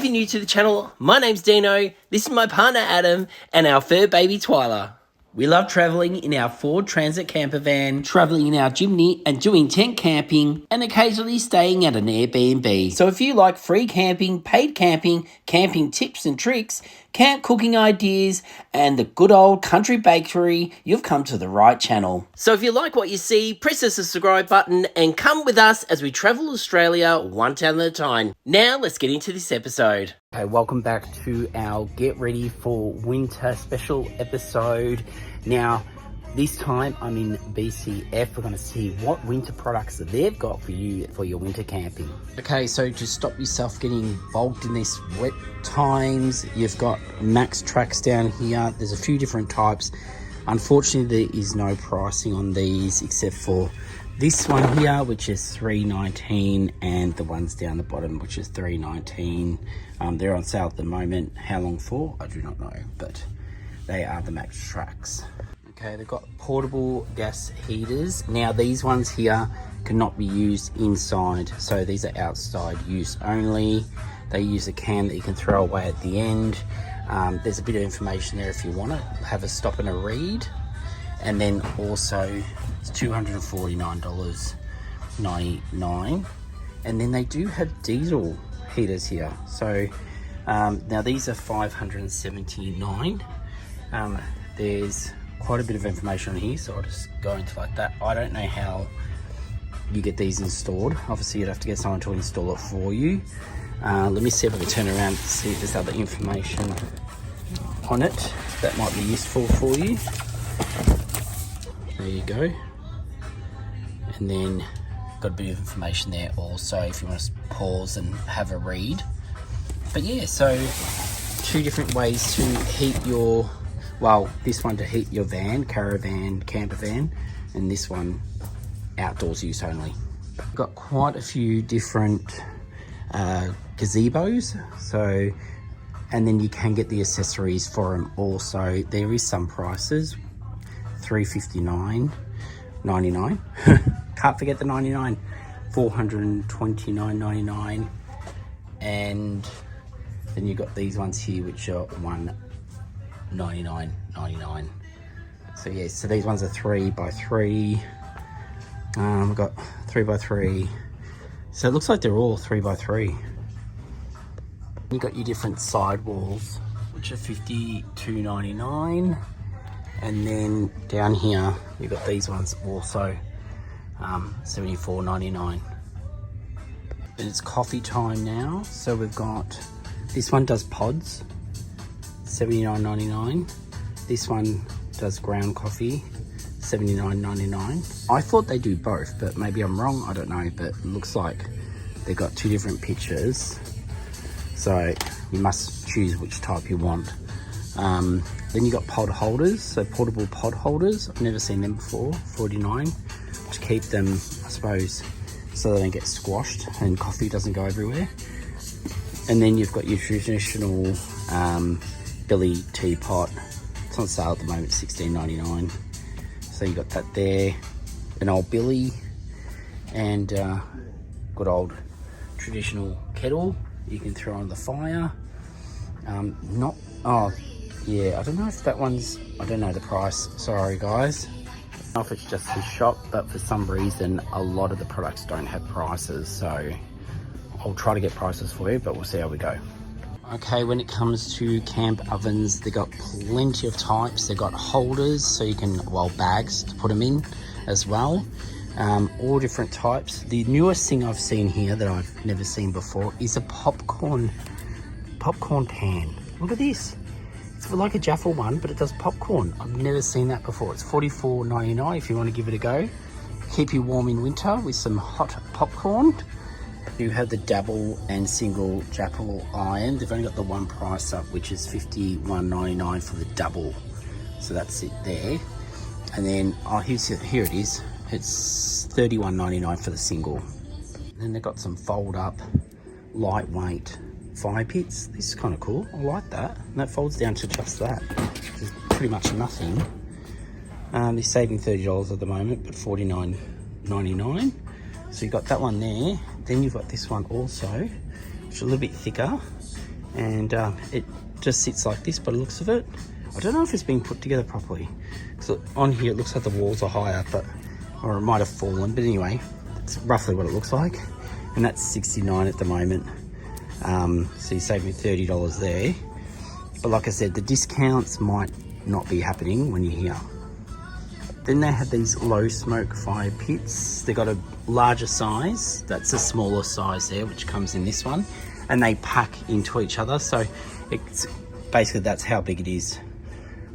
If you're new to the channel, my name's Dino, this is my partner Adam, and our fur baby Twyla. We love travelling in our Ford Transit camper van, travelling in our Jimny and doing tent camping, and occasionally staying at an Airbnb. So if you like free camping, paid camping, camping tips and tricks, camp cooking ideas, and the good old country bakery, you've come to the right channel. So if you like what you see, press the subscribe button and come with us as we travel Australia one town at a time. Now let's get into this episode. Okay, welcome back to our Get Ready for Winter special episode. Now, this time I'm in BCF. We're going to see what winter products that they've got for you for your winter camping. Okay, so to stop yourself getting bogged in this wet times, you've got max tracks down here. There's a few different types. Unfortunately, there is no pricing on these except for this one here, which is $3.19, and the ones down the bottom, which is $3.19. They're on sale at the moment. How long for? I do not know, but they are the max tracks. Okay, they've got portable gas heaters. Now these ones here cannot be used inside, so these are outside use only. They use a can that you can throw away at the end. There's a bit of information there if you want to have a stop and a read. And then also it's $249.99. And then they do have diesel heaters here. So now these are $579. There's quite a bit of information on here, so I'll just go into like that. I don't know how you get these installed. Obviously you'd have to get someone to install it for you. Let me see if I can turn around to see if there's other information on it that might be useful for you. There you go. And then got a bit of information there also if you want to pause and have a read. But yeah, so two different ways to heat your, well, this one to heat your van, caravan, camper van, and this one outdoors use only. Got quite a few different gazebos, so, and then you can get the accessories for them also. There is some prices, $359.99. Can't forget the 99. $429.99. And then you got these ones here which are $199.99. So yeah, so these ones are 3x3. We've got 3x3. So it looks like they're all 3x3. You got your different side walls, which are $52.99. And then down here, you've got these ones also, $74.99. And it's coffee time now. So we've got, this one does pods, $79.99. This one does ground coffee, $79.99. I thought they do both, but maybe I'm wrong, I don't know. But it looks like they've got two different pictures. So you must choose which type you want. Then you got pod holders, so portable pod holders. I've never seen them before, $49. To keep them, I suppose, so they don't get squashed and coffee doesn't go everywhere. And then you've got your traditional billy teapot. It's on sale at the moment, $16.99. So you got that there, an old billy, and good old traditional kettle you can throw on the fire. Yeah, I don't know if that one's, I don't know the price, sorry guys. I don't know if it's just this shop, but for some reason a lot of the products don't have prices, so I'll try to get prices for you, but we'll see how we go. Okay, when it comes to camp ovens, they got plenty of types. They got holders, so you can, well, bags to put them in as well. All different types. The newest thing I've seen here that I've never seen before is a popcorn pan. Look at this. It's like a Jaffle one, but it does popcorn. I've never seen that before. It's $44.99 if you want to give it a go. Keep you warm in winter with some hot popcorn. You have the double and single Jaffle iron. They've only got the one price up, which is $51.99 for the double. So that's it there. And then, here it is. It's $31.99 for the single. And then they've got some fold up, lightweight fire pits. This is kind of cool. I like that. And that folds down to just that, which is pretty much nothing. They're saving $30 at the moment, but $49.99. So you've got that one there. Then you've got this one also, which is a little bit thicker. and it just sits like this by the looks of it. I don't know if it's been put together properly, because on here it looks like the walls are higher, or it might have fallen, but anyway, it's roughly what it looks like. And that's $69 at the moment, so you save me $30 there. But like I said, the discounts might not be happening when you're here. Then they have these low smoke fire pits. They got a larger size, that's a smaller size there, which comes in this one, and they pack into each other, so it's basically, that's how big it is.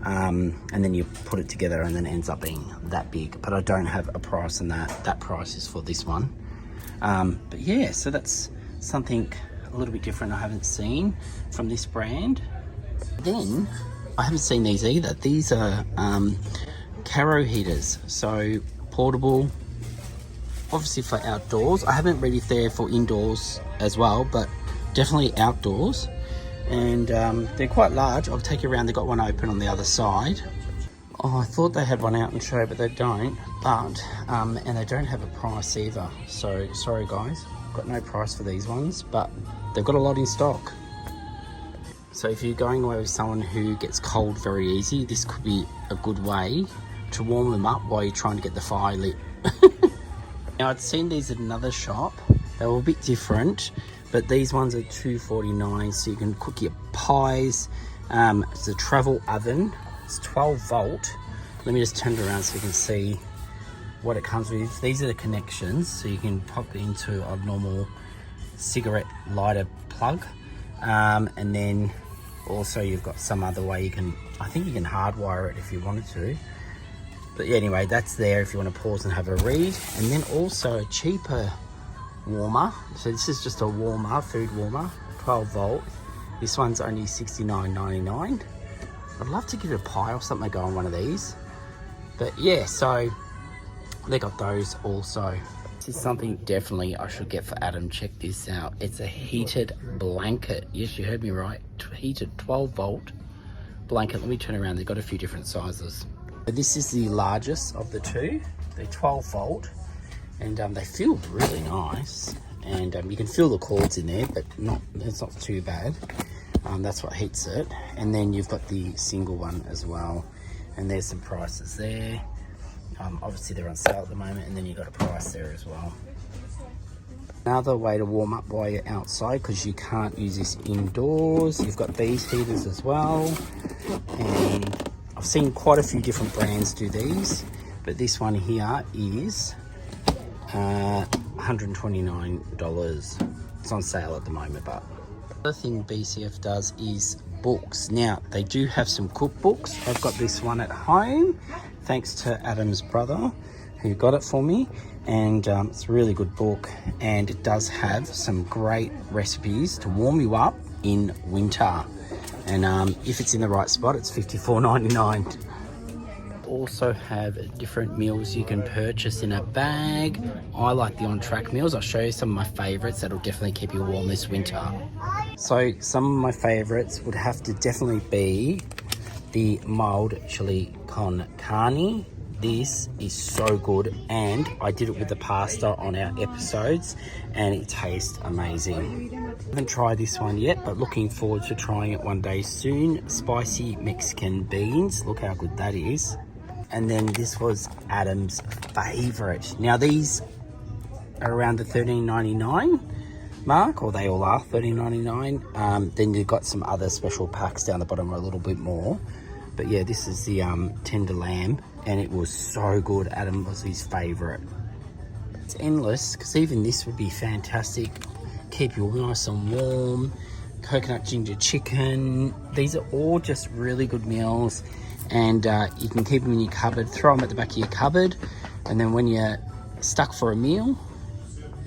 And then you put it together and then it ends up being that big, but I don't have a price on that price is for this one. But yeah, so that's something a little bit different I haven't seen from this brand. Then I haven't seen these either. These are Caro heaters, so portable, obviously for outdoors. I haven't read if they're for indoors as well, but definitely outdoors. And they're quite large. I'll take you around. They've got one open on the other side. Oh, I thought they had one out and show, but they don't. But and they don't have a price either, so sorry guys, got no price for these ones, but they've got a lot in stock. So if you're going away with someone who gets cold very easy, this could be a good way to warm them up while you're trying to get the fire lit. Now, I'd seen these at another shop. They were a bit different, but these ones are $2.49, so you can cook your pies. It's a travel oven. It's 12 volt. Let me just turn it around so you can see what it comes with. These are the connections, so you can pop it into a normal cigarette lighter plug, and then also you've got some other way you can, I think you can hardwire it if you wanted to. But yeah, anyway, that's there if you want to pause and have a read. And then also a cheaper warmer. So this is just a warmer, food warmer, 12 volt. This one's only $69.99. I'd love to get a pie or something go on one of these. But yeah, so they got those also. This is something definitely I should get for Adam. Check this out. It's a heated blanket. Yes, you heard me right. Heated 12 volt blanket. Let me turn around. They've got a few different sizes. But this is the largest of the two. They're 12 volt, and they feel really nice. And you can feel the cords in there, but it's not too bad. That's what heats it. And then you've got the single one as well. And there's some prices there. Obviously they're on sale at the moment, and then you've got a price there as well. Another way to warm up while you're outside, because you can't use this indoors, you've got these heaters as well. And I've seen quite a few different brands do these, but this one here is $129. It's on sale at the moment. But the other thing BCF does is books. Now, they do have some cookbooks. I've got this one at home, thanks to Adam's brother, who got it for me. And it's a really good book, and it does have some great recipes to warm you up in winter. And if it's in the right spot, it's $54.99. Also have different meals you can purchase in a bag. I like the on-track meals. I'll show you some of my favorites that'll definitely keep you warm this winter. So some of my favorites would have to definitely be the mild chili con carne. This is so good, and I did it with the pasta on our episodes, and it tastes amazing. I haven't tried this one yet, but looking forward to trying it one day soon. Spicy Mexican beans, look how good that is. And then this was Adam's favorite. Now these are around the $13.99 mark, or they all are $13.99. Then you've got some other special packs down the bottom, a little bit more. But yeah, this is the tender lamb, and it was so good. Adam was his favorite. It's endless, because even this would be fantastic. Keep you nice and warm. Coconut ginger chicken. These are all just really good meals, and you can keep them in your cupboard. Throw them at the back of your cupboard, and then when you're stuck for a meal,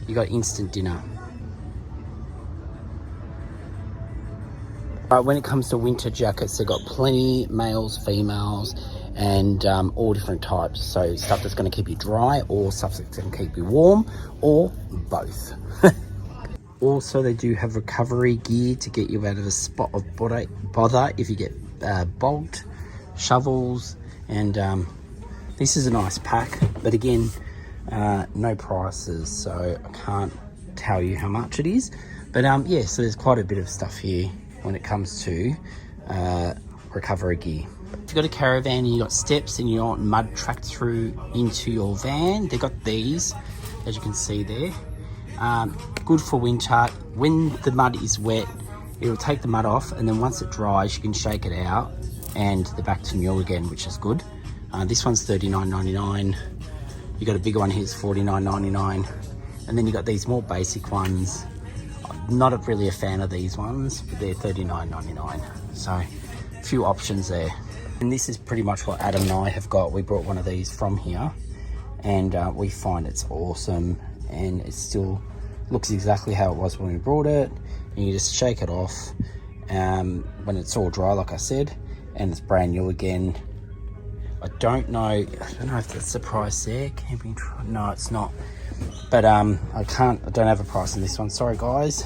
you got instant dinner. When it comes to winter jackets, they've got plenty, males, females, and all different types. So stuff that's going to keep you dry, or stuff that's going to keep you warm, or both. Also, they do have recovery gear to get you out of a spot of bother if you get bogged, shovels, and this is a nice pack, but again, no prices, so I can't tell you how much it is. But yeah, so there's quite a bit of stuff here. when it comes to recovery gear. If you've got a caravan and you've got steps and you don't want mud tracked through into your van, they've got these, as you can see there. Good for winter. When the mud is wet, it'll take the mud off, and then once it dries, you can shake it out and they're back to new again, which is good. This one's $39.99. You got a bigger one here, it's $49.99. And then you got these more basic ones. I'm not really a fan of these ones, but they're $39.99. So a few options there. And this is pretty much what Adam and I have got. We brought one of these from here, and we find it's awesome, and it still looks exactly how it was when we brought it. And you just shake it off when it's all dry, like I said, and it's brand new again. I don't know if that's the price there. Camping, no, it's not. But I don't have a price on this one. Sorry, guys.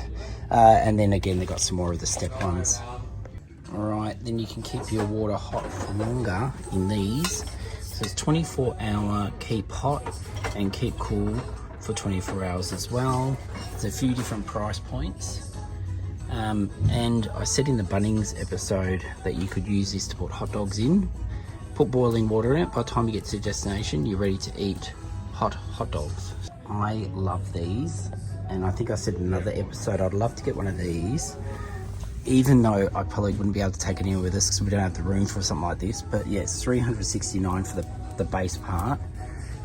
And then again, they got some more of the step ones. All right, then you can keep your water hot for longer in these. So it's 24-hour keep hot and keep cool for 24 hours as well. There's a few different price points. And I said in the Bunnings episode that you could use this to put hot dogs in. Put boiling water in it. By the time you get to the destination, you're ready to eat hot dogs. I love these, and I think I said in another episode I'd love to get one of these, even though I probably wouldn't be able to take it anywhere with us because we don't have the room for something like this. But yeah, it's $369 for the base part,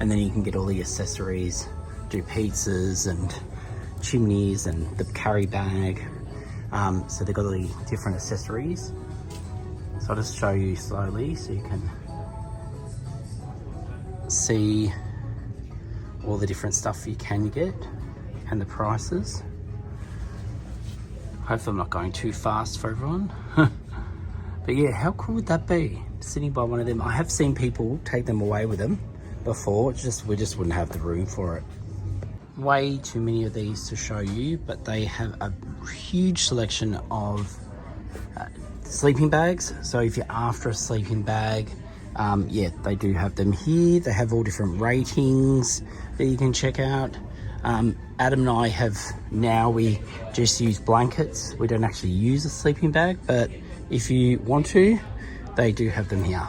and then you can get all the accessories, do pizzas and chimneys and the carry bag. So they've got all the different accessories. So I'll just show you slowly so you can see all the different stuff you can get and the prices. Hopefully I'm not going too fast for everyone. But yeah, how cool would that be? Sitting by one of them. I have seen people take them away with them before. We just wouldn't have the room for it. Way too many of these to show you, but they have a huge selection of sleeping bags. So if you're after a sleeping bag, yeah, they do have them here. They have all different ratings that you can check out. Adam and I have now, we just use blankets. We don't actually use a sleeping bag, but if you want to, they do have them here.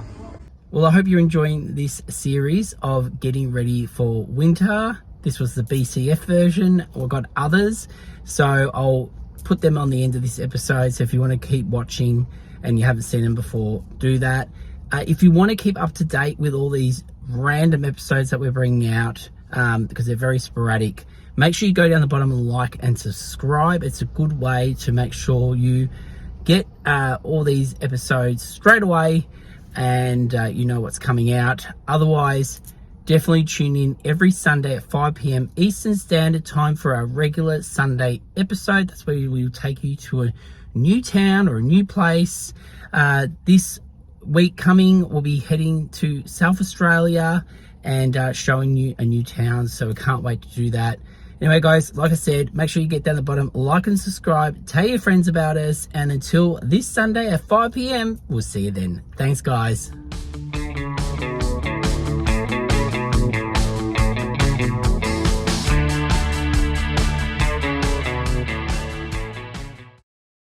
Well, I hope you're enjoying this series of getting ready for winter. This was the BCF version. We've got others, so I'll put them on the end of this episode. So if you want to keep watching and you haven't seen them before, do that. If you want to keep up to date with all these random episodes that we're bringing out, because they're very sporadic, make sure you go down the bottom and like and subscribe. It's a good way to make sure you get all these episodes straight away, and you know what's coming out. Otherwise, definitely tune in every Sunday at 5 p.m. Eastern Standard Time for our regular Sunday episode. That's where we will take you to a new town or a new place. This week coming, we'll be heading to South Australia and showing you a new town, so we can't wait to do that. Anyway, guys, like I said, make sure you get down the bottom, like and subscribe, tell your friends about us, and until this Sunday at 5 p.m, we'll see you then. Thanks, guys.